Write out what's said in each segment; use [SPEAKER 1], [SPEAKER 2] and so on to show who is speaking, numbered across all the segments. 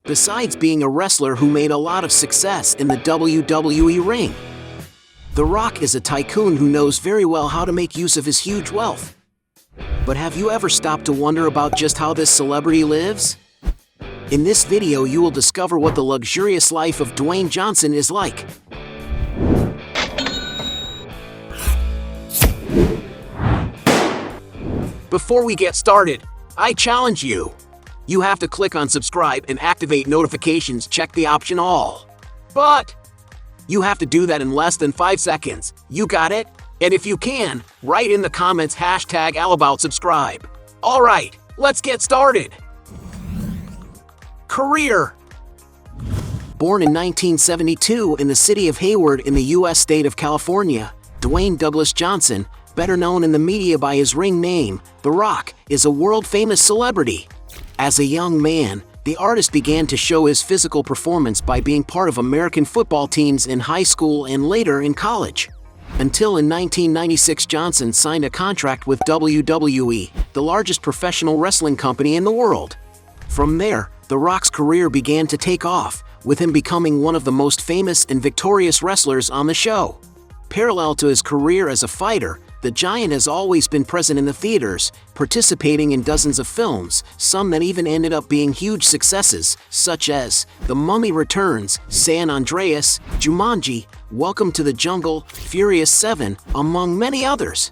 [SPEAKER 1] besides being a wrestler who made a lot of success in the WWE ring. The Rock is a tycoon who knows very well how to make use of his huge wealth. But have you ever stopped to wonder about just how this celebrity lives? In this video you will discover what the luxurious life of Dwayne Johnson is like. Before we get started, I challenge you. You have to click on subscribe and activate notifications, check the option all. But you have to do that in less than 5 seconds. You got it? And if you can, write in the comments #AllAboutSubscribe. Alright, let's get started. Career. Born in 1972 in the city of Hayward in the U.S. state of California, Dwayne Douglas Johnson, better known in the media by his ring name, The Rock, is a world-famous celebrity. As a young man, the artist began to show his physical performance by being part of American football teams in high school and later in college. Until in 1996 Johnson signed a contract with WWE, the largest professional wrestling company in the world. From there, The Rock's career began to take off, with him becoming one of the most famous and victorious wrestlers on the show. Parallel to his career as a fighter, the Giant has always been present in the theaters, participating in dozens of films, some that even ended up being huge successes, such as The Mummy Returns, San Andreas, Jumanji, Welcome to the Jungle, Furious 7, among many others.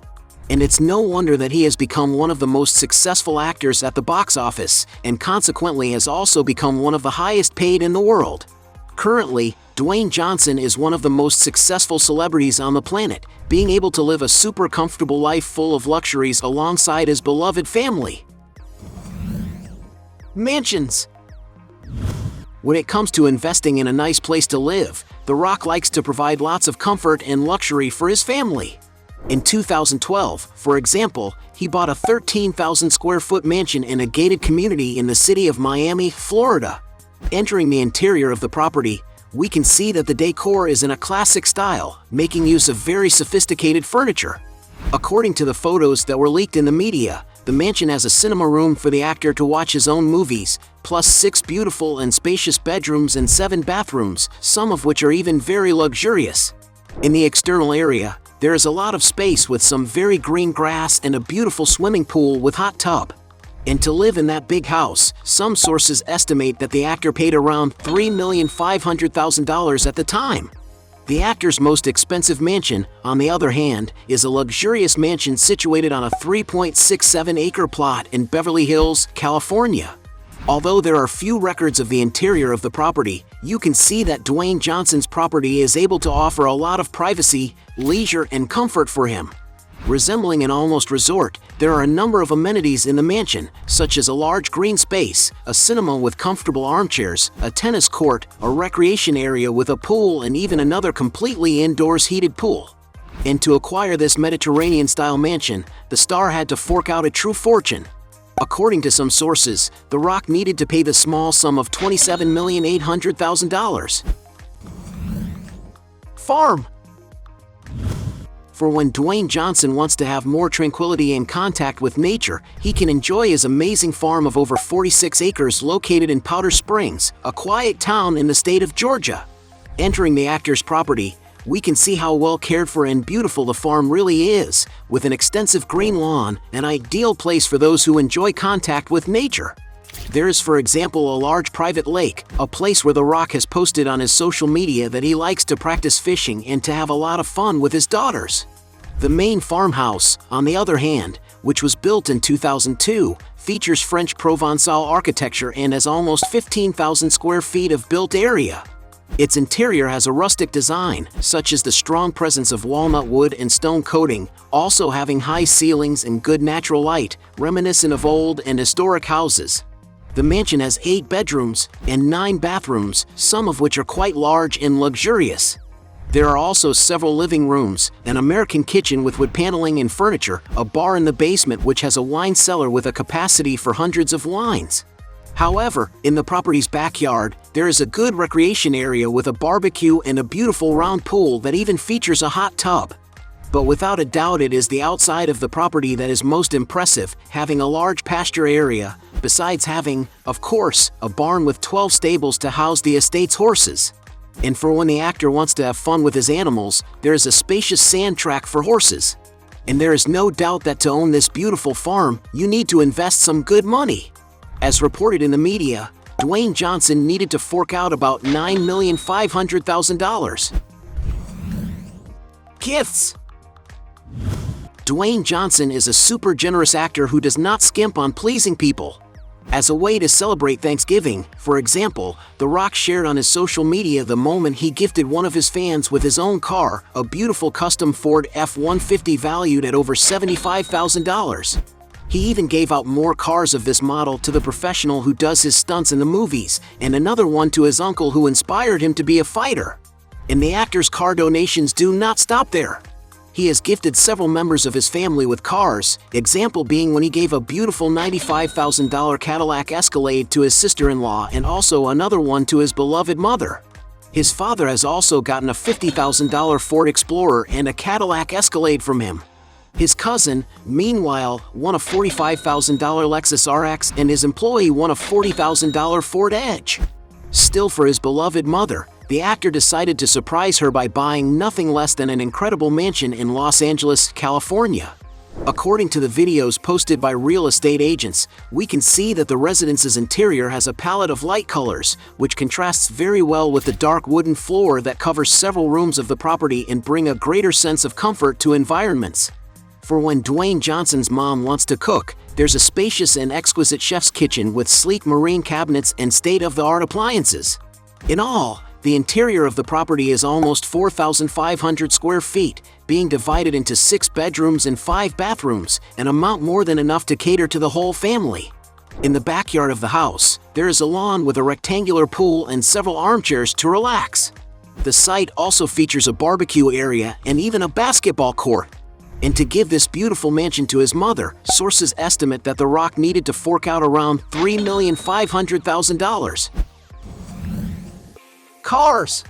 [SPEAKER 1] And it's no wonder that he has become one of the most successful actors at the box office, and consequently has also become one of the highest paid in the world. Currently, Dwayne Johnson is one of the most successful celebrities on the planet, being able to live a super comfortable life full of luxuries alongside his beloved family. Mansions. When it comes to investing in a nice place to live, The Rock likes to provide lots of comfort and luxury for his family. In 2012, for example, he bought a 13,000 square foot mansion in a gated community in the city of Miami, Florida. Entering the interior of the property, we can see that the decor is in a classic style, making use of very sophisticated furniture. According to the photos that were leaked in the media, the mansion has a cinema room for the actor to watch his own movies, plus 6 beautiful and spacious bedrooms and 7 bathrooms, some of which are even very luxurious. In the external area, there is a lot of space with some very green grass and a beautiful swimming pool with hot tub. And to live in that big house, some sources estimate that the actor paid around $3,500,000 at the time. The actor's most expensive mansion, on the other hand, is a luxurious mansion situated on a 3.67-acre plot in Beverly Hills, California. Although there are few records of the interior of the property, you can see that Dwayne Johnson's property is able to offer a lot of privacy, leisure, and comfort for him. Resembling an almost resort, there are a number of amenities in the mansion, such as a large green space, a cinema with comfortable armchairs, a tennis court, a recreation area with a pool, and even another completely indoors heated pool. And to acquire this Mediterranean-style mansion, the star had to fork out a true fortune. According to some sources, The Rock needed to pay the small sum of $27,800,000. Farm. For when Dwayne Johnson wants to have more tranquility and contact with nature, he can enjoy his amazing farm of over 46 acres located in Powder Springs, a quiet town in the state of Georgia. Entering the actor's property, we can see how well cared for and beautiful the farm really is, with an extensive green lawn, an ideal place for those who enjoy contact with nature. There is, for example, a large private lake, a place where The Rock has posted on his social media that he likes to practice fishing and to have a lot of fun with his daughters. The main farmhouse, on the other hand, which was built in 2002, features French Provençal architecture and has almost 15,000 square feet of built area. Its interior has a rustic design, such as the strong presence of walnut wood and stone coating, also having high ceilings and good natural light, reminiscent of old and historic houses. The mansion has 8 bedrooms and 9 bathrooms, some of which are quite large and luxurious. There are also several living rooms, an American kitchen with wood paneling and furniture, a bar in the basement which has a wine cellar with a capacity for hundreds of wines. However, in the property's backyard, there is a good recreation area with a barbecue and a beautiful round pool that even features a hot tub. But without a doubt it is the outside of the property that is most impressive, having a large pasture area, besides having, of course, a barn with 12 stables to house the estate's horses. And for when the actor wants to have fun with his animals, there is a spacious sand track for horses. And there is no doubt that to own this beautiful farm, you need to invest some good money. As reported in the media, Dwayne Johnson needed to fork out about $9,500,000. Gifts. Dwayne Johnson is a super generous actor who does not skimp on pleasing people. As a way to celebrate Thanksgiving, for example, The Rock shared on his social media the moment he gifted one of his fans with his own car, a beautiful custom Ford F-150 valued at over $75,000. He even gave out more cars of this model to the professional who does his stunts in the movies, and another one to his uncle who inspired him to be a fighter. And the actor's car donations do not stop there. He has gifted several members of his family with cars, example being when he gave a beautiful $95,000 Cadillac Escalade to his sister-in-law and also another one to his beloved mother. His father has also gotten a $50,000 Ford Explorer and a Cadillac Escalade from him. His cousin, meanwhile, won a $45,000 Lexus RX and his employee won a $40,000 Ford Edge. Still, for his beloved mother, the actor decided to surprise her by buying nothing less than an incredible mansion in Los Angeles, California. According to the videos posted by real estate agents, we can see that the residence's interior has a palette of light colors, which contrasts very well with the dark wooden floor that covers several rooms of the property and bring a greater sense of comfort to environments. For when Dwayne Johnson's mom wants to cook, there's a spacious and exquisite chef's kitchen with sleek marine cabinets and state-of-the-art appliances. In all, the interior of the property is almost 4,500 square feet, being divided into 6 bedrooms and 5 bathrooms, an amount more than enough to cater to the whole family. In the backyard of the house, there is a lawn with a rectangular pool and several armchairs to relax. The site also features a barbecue area and even a basketball court. And to give this beautiful mansion to his mother, sources estimate that The Rock needed to fork out around $3,500,000. Cars.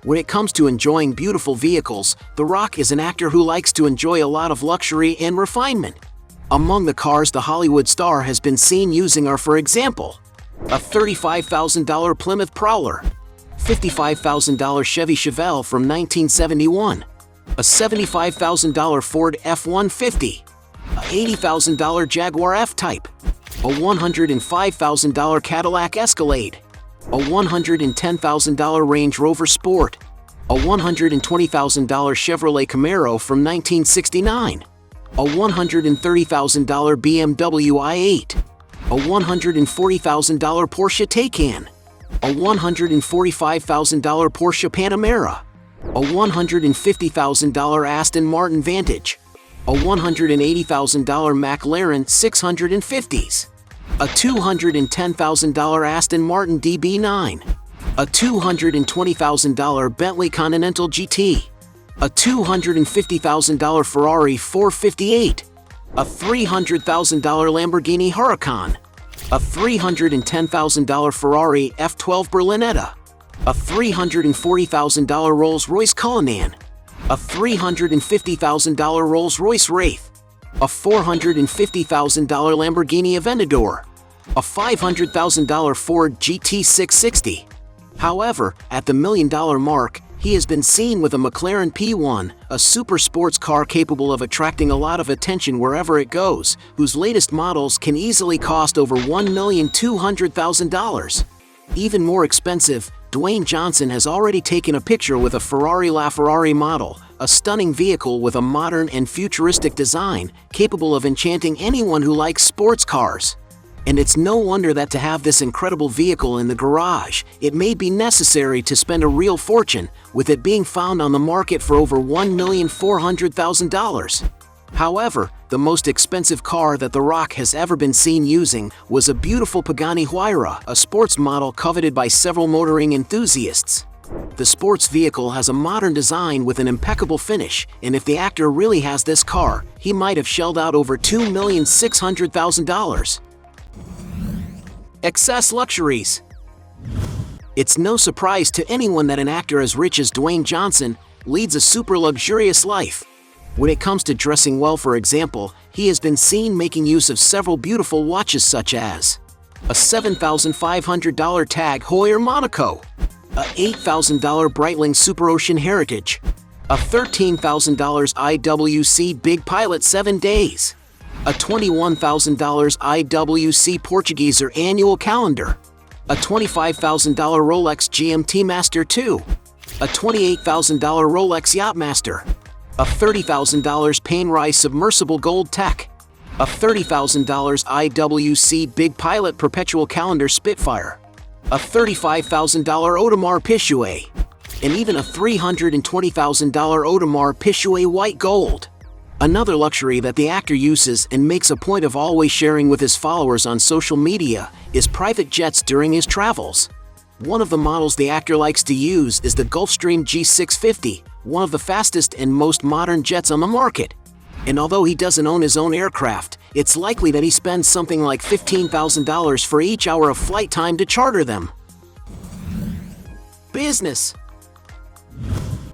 [SPEAKER 1] When it comes to enjoying beautiful vehicles, The Rock is an actor who likes to enjoy a lot of luxury and refinement. Among the cars the Hollywood star has been seen using are, for example, a $35,000 Plymouth Prowler, $55,000 Chevy Chevelle from 1971, a $75,000 Ford F-150, a $80,000 Jaguar F-Type, a $105,000 Cadillac Escalade, a $110,000 Range Rover Sport, a $120,000 Chevrolet Camaro from 1969, a $130,000 BMW i8, a $140,000 Porsche Taycan, a $145,000 Porsche Panamera, a $150,000 Aston Martin Vantage, a $180,000 McLaren 650s, a $210,000 Aston Martin DB9, a $220,000 Bentley Continental GT, a $250,000 Ferrari 458, a $300,000 Lamborghini Huracan, a $310,000 Ferrari F12 Berlinetta, a $340,000 Rolls-Royce Cullinan, a $350,000 Rolls-Royce Wraith, a $450,000 Lamborghini Aventador, a $500,000 Ford GT660. However, at the $1 million mark, he has been seen with a McLaren P1, a super sports car capable of attracting a lot of attention wherever it goes, whose latest models can easily cost over $1,200,000. Even more expensive, Dwayne Johnson has already taken a picture with a Ferrari LaFerrari model, a stunning vehicle with a modern and futuristic design, capable of enchanting anyone who likes sports cars. And it's no wonder that to have this incredible vehicle in the garage, it may be necessary to spend a real fortune, with it being found on the market for over $1,400,000. However, the most expensive car that The Rock has ever been seen using was a beautiful Pagani Huayra, a sports model coveted by several motoring enthusiasts. The sports vehicle has a modern design with an impeccable finish, and if the actor really has this car, he might have shelled out over $2,600,000. Excess luxuries. It's no surprise to anyone that an actor as rich as Dwayne Johnson leads a super luxurious life. When it comes to dressing well, for example, he has been seen making use of several beautiful watches such as a $7,500 Tag Heuer Monaco, a $8,000 Breitling Super Ocean Heritage, a $13,000 IWC Big Pilot 7 Days, a $21,000 IWC Portugueser Annual Calendar, a $25,000 Rolex GMT Master 2, a $28,000 Rolex Yacht Master, a $30,000 Panerai Submersible Gold Tech, a $30,000 IWC Big Pilot Perpetual Calendar Spitfire, a $35,000 Audemars Piguet, and even a $320,000 Audemars Piguet White Gold. Another luxury that the actor uses and makes a point of always sharing with his followers on social media is private jets during his travels. One of the models the actor likes to use is the Gulfstream G650, one of the fastest and most modern jets on the market. And although he doesn't own his own aircraft, it's likely that he spends something like $15,000 for each hour of flight time to charter them. Business.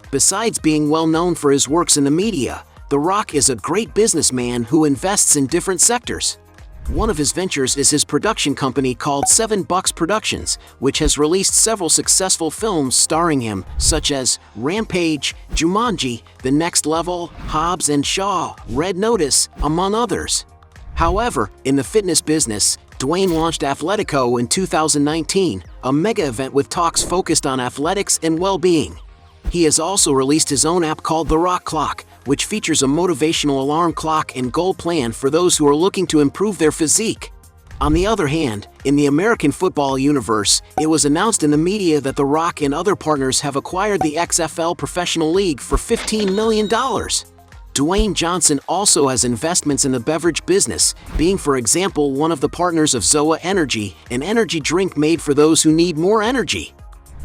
[SPEAKER 1] Besides being well known for his works in the media, The Rock is a great businessman who invests in different sectors. One of his ventures is his production company called $7 Productions, which has released several successful films starring him, such as Rampage, Jumanji, The Next Level, Hobbs & Shaw, Red Notice, among others. However, in the fitness business, Dwayne launched Athletico in 2019, a mega event with talks focused on athletics and well-being. He has also released his own app called The Rock Clock, which features a motivational alarm clock and goal plan for those who are looking to improve their physique. On the other hand, in the American football universe, it was announced in the media that The Rock and other partners have acquired the XFL Professional League for $15 million. Dwayne Johnson also has investments in the beverage business, being, for example, one of the partners of Zoa Energy, an energy drink made for those who need more energy.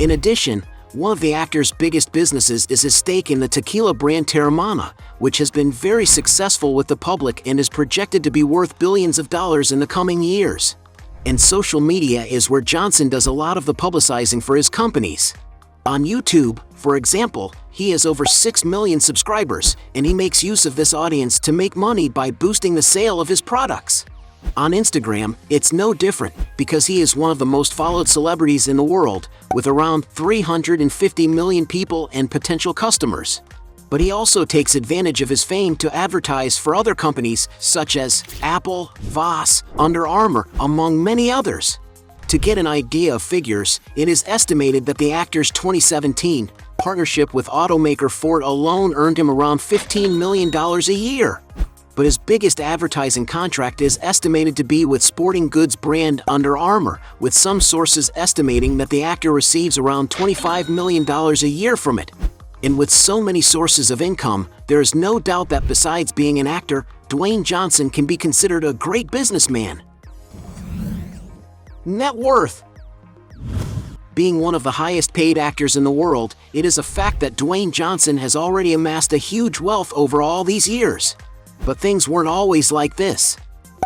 [SPEAKER 1] In addition, one of the actor's biggest businesses is his stake in the tequila brand Teremana, which has been very successful with the public and is projected to be worth billions of dollars in the coming years. And social media is where Johnson does a lot of the publicizing for his companies. On YouTube, for example, he has over 6 million subscribers, and he makes use of this audience to make money by boosting the sale of his products. On Instagram, it's no different, because he is one of the most followed celebrities in the world, with around 350 million people and potential customers. But he also takes advantage of his fame to advertise for other companies such as Apple, Voss, Under Armour, among many others. To get an idea of figures, it is estimated that the actor's 2017 partnership with automaker Ford alone earned him around $15 million a year. But his biggest advertising contract is estimated to be with sporting goods brand Under Armour, with some sources estimating that the actor receives around $25 million a year from it. And with so many sources of income, there is no doubt that besides being an actor, Dwayne Johnson can be considered a great businessman. Net worth. Being one of the highest paid actors in the world, it is a fact that Dwayne Johnson has already amassed a huge wealth over all these years. But things weren't always like this.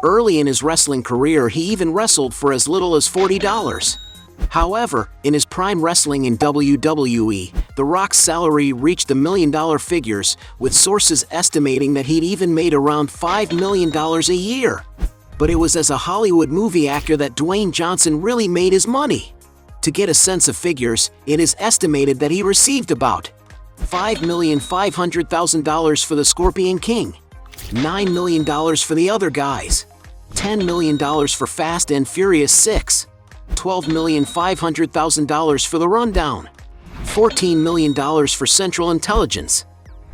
[SPEAKER 1] Early in his wrestling career, he even wrestled for as little as $40. However, in his prime wrestling in WWE, The Rock's salary reached the million-dollar figures, with sources estimating that he'd even made around $5 million a year. But it was as a Hollywood movie actor that Dwayne Johnson really made his money. To get a sense of figures, it is estimated that he received about $5,500,000 for the Scorpion King, $9 million for The Other Guys, $10 million for Fast and Furious 6, $12,500,000 for The Rundown, $14 million for Central Intelligence,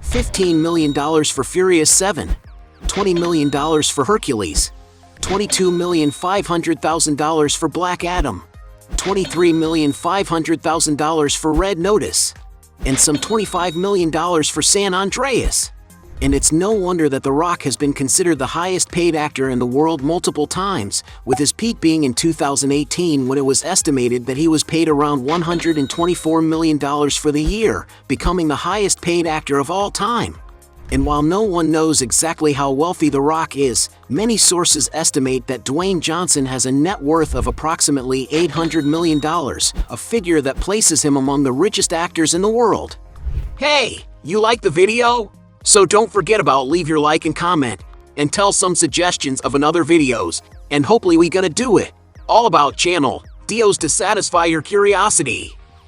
[SPEAKER 1] $15 million for Furious 7, $20 million for Hercules, $22,500,000 for Black Adam, $23,500,000 for Red Notice, and some $25 million for San Andreas. And it's no wonder that The Rock has been considered the highest paid actor in the world multiple times, with his peak being in 2018 when it was estimated that he was paid around $124 million for the year, becoming the highest paid actor of all time. And while no one knows exactly how wealthy The Rock is, many sources estimate that Dwayne Johnson has a net worth of approximately $800 million, a figure that places him among the richest actors in the world. Hey, you like the video? So don't forget about leave your like and comment, and tell some suggestions of another videos, and hopefully we gonna do it. All about channel deals to satisfy your curiosity.